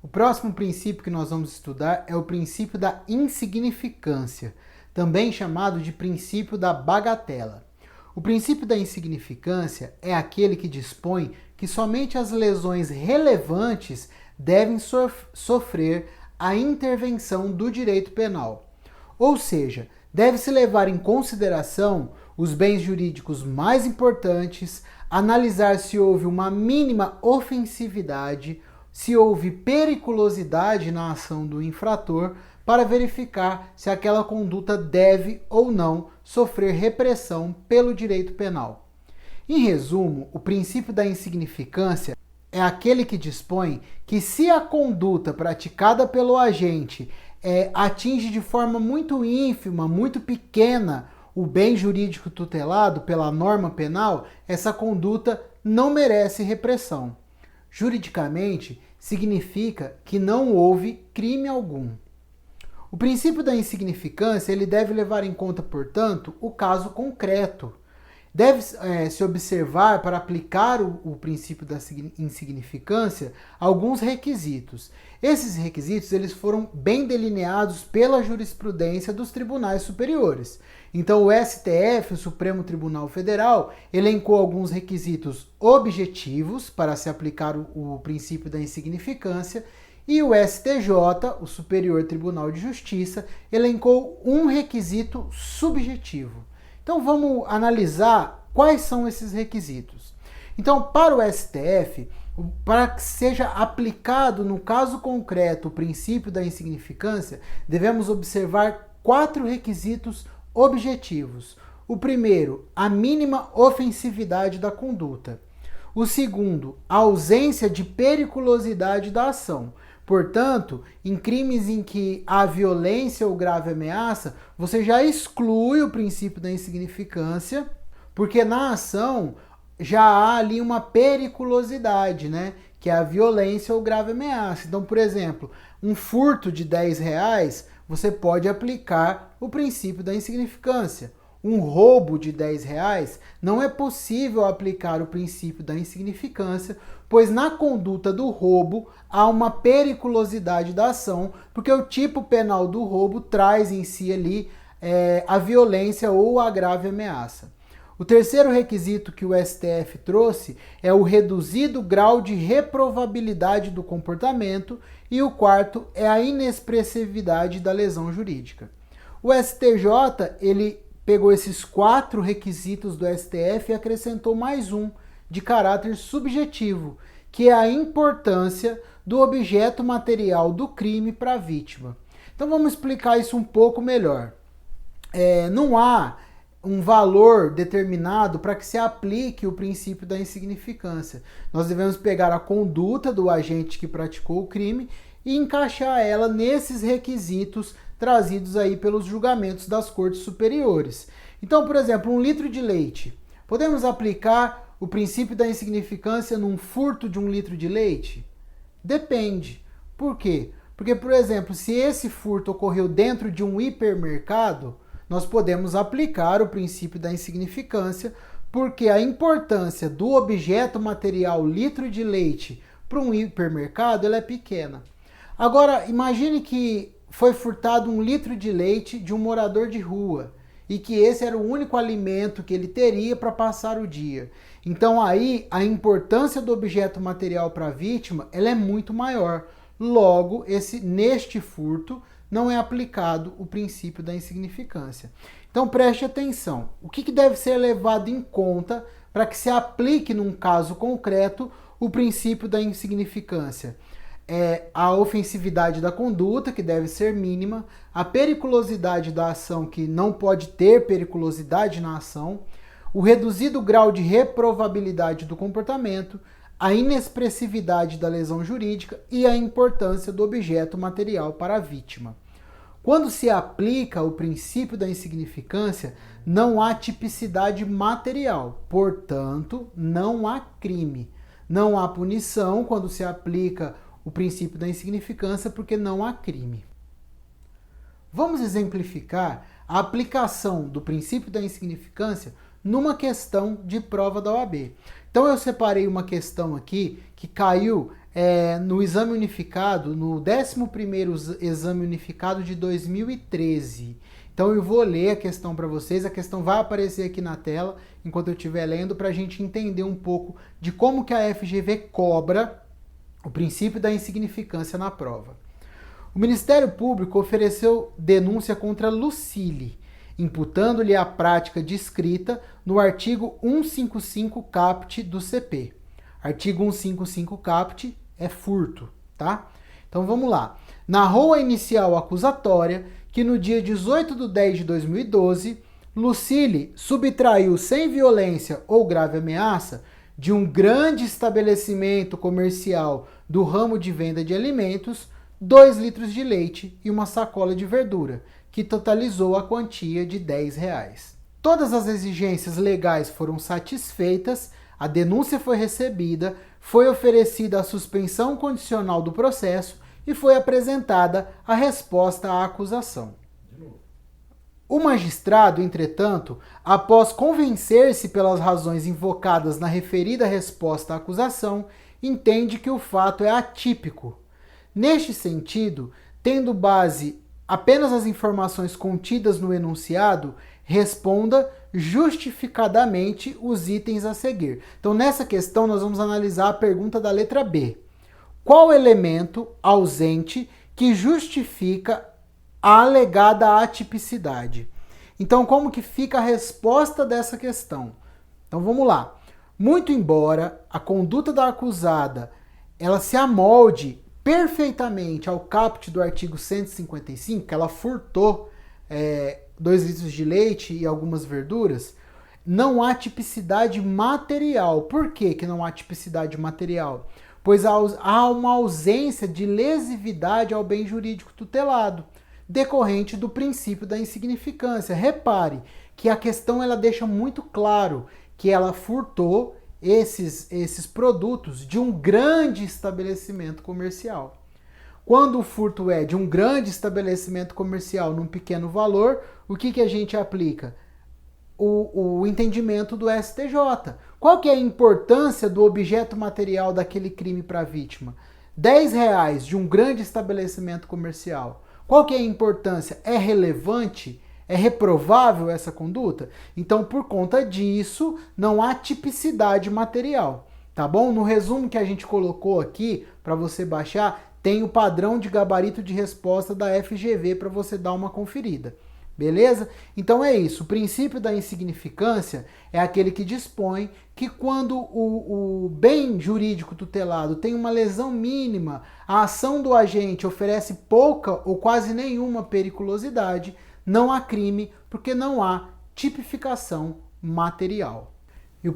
O próximo princípio que nós vamos estudar é o princípio da insignificância, também chamado de princípio da bagatela. O princípio da insignificância é aquele que dispõe que somente as lesões relevantes devem sofrer a intervenção do direito penal. Ou seja, deve-se levar em consideração os bens jurídicos mais importantes, analisar se houve uma mínima ofensividade, se houve periculosidade na ação do infrator, para verificar se aquela conduta deve ou não sofrer repressão pelo direito penal. Em resumo, o princípio da insignificância é aquele que dispõe que se a conduta praticada pelo agente atinge de forma muito ínfima, muito pequena, o bem jurídico tutelado pela norma penal, essa conduta não merece repressão. Juridicamente, significa que não houve crime algum. O princípio da insignificância ele deve levar em conta, portanto, o caso concreto. Deve se observar, para aplicar o princípio da insignificância, alguns requisitos. Esses requisitos eles foram bem delineados pela jurisprudência dos tribunais superiores. Então o STF, o Supremo Tribunal Federal, elencou alguns requisitos objetivos para se aplicar o princípio da insignificância, e o STJ, o Superior Tribunal de Justiça, elencou um requisito subjetivo. Então vamos analisar quais são esses requisitos. Então, para o STF, para que seja aplicado no caso concreto o princípio da insignificância, devemos observar 4 requisitos objetivos. O primeiro, a mínima ofensividade da conduta. O segundo, a ausência de periculosidade da ação. Portanto, em crimes em que há violência ou grave ameaça, você já exclui o princípio da insignificância, porque na ação já há ali uma periculosidade, né? Que é a violência ou grave ameaça. Então, por exemplo, um furto de R$10, você pode aplicar o princípio da insignificância. Um roubo de R$10, não é possível aplicar o princípio da insignificância, pois na conduta do roubo há uma periculosidade da ação, porque o tipo penal do roubo traz em si ali a violência ou a grave ameaça. O terceiro requisito que o STF trouxe é o reduzido grau de reprovabilidade do comportamento, e o quarto é a inexpressividade da lesão jurídica. O STJ, ele pegou esses 4 requisitos do STF e acrescentou mais um, de caráter subjetivo, que é a importância do objeto material do crime para a vítima. Então vamos explicar isso um pouco melhor. Não há um valor determinado para que se aplique o princípio da insignificância. Nós devemos pegar a conduta do agente que praticou o crime e encaixar ela nesses requisitos trazidos aí pelos julgamentos das cortes superiores. Então, por exemplo, 1 litro de leite. Podemos aplicar o princípio da insignificância num furto de 1 litro de leite? Depende. Por quê? Porque, por exemplo, se esse furto ocorreu dentro de um hipermercado, nós podemos aplicar o princípio da insignificância, porque a importância do objeto material litro de leite para um hipermercado ela é pequena. Agora, imagine que foi furtado 1 litro de leite de um morador de rua e que esse era o único alimento que ele teria para passar o dia. Então aí a importância do objeto material para a vítima ela é muito maior. Logo, neste furto não é aplicado o princípio da insignificância. Então preste atenção. O que deve ser levado em conta para que se aplique num caso concreto o princípio da insignificância? A ofensividade da conduta, que deve ser mínima, a periculosidade da ação, que não pode ter periculosidade na ação, o reduzido grau de reprovabilidade do comportamento, a inexpressividade da lesão jurídica e a importância do objeto material para a vítima. Quando se aplica o princípio da insignificância, não há tipicidade material, portanto, não há crime. Não há punição quando se aplica o princípio da insignificância, porque não há crime. Vamos exemplificar a aplicação do princípio da insignificância numa questão de prova da OAB. Então eu separei uma questão aqui que caiu no exame unificado, no 11º exame unificado de 2013. Então eu vou ler a questão para vocês, a questão vai aparecer aqui na tela enquanto eu estiver lendo, para a gente entender um pouco de como que a FGV cobra o princípio da insignificância na prova. O Ministério Público ofereceu denúncia contra Lucile, imputando-lhe a prática descrita no artigo 155 caput do CP. Artigo 155 caput é furto, tá? Então vamos lá. Narrou a inicial acusatória que no dia 18 de 10 de 2012, Lucile subtraiu sem violência ou grave ameaça de um grande estabelecimento comercial do ramo de venda de alimentos 2 litros de leite e uma sacola de verdura, que totalizou a quantia de R$10. Todas as exigências legais foram satisfeitas, a denúncia foi recebida, foi oferecida a suspensão condicional do processo e foi apresentada a resposta à acusação. O magistrado, entretanto, após convencer-se pelas razões invocadas na referida resposta à acusação, entende que o fato é atípico. Neste sentido, tendo base apenas as informações contidas no enunciado, responda justificadamente os itens a seguir. Então, nessa questão, nós vamos analisar a pergunta da letra B. Qual elemento ausente que justifica a alegada atipicidade? Então, como que fica a resposta dessa questão? Então, vamos lá. Muito embora a conduta da acusada ela se amolde perfeitamente ao caput do artigo 155, que ela furtou 2 litros de leite e algumas verduras, não há tipicidade material. Por que não há tipicidade material? Pois há uma ausência de lesividade ao bem jurídico tutelado, decorrente do princípio da insignificância. Repare que a questão ela deixa muito claro que ela furtou esses produtos de um grande estabelecimento comercial. Quando o furto é de um grande estabelecimento comercial num pequeno valor, o que a gente aplica? O entendimento do STJ. Qual que é a importância do objeto material daquele crime para a vítima? R$10 de um grande estabelecimento comercial. Qual que é a importância? É relevante? É reprovável essa conduta? Então, por conta disso, não há tipicidade material, tá bom? No resumo que a gente colocou aqui, para você baixar, tem o padrão de gabarito de resposta da FGV para você dar uma conferida. Beleza? Então é isso. O princípio da insignificância é aquele que dispõe que quando o bem jurídico tutelado tem uma lesão mínima, a ação do agente oferece pouca ou quase nenhuma periculosidade, não há crime porque não há tipificação material. E o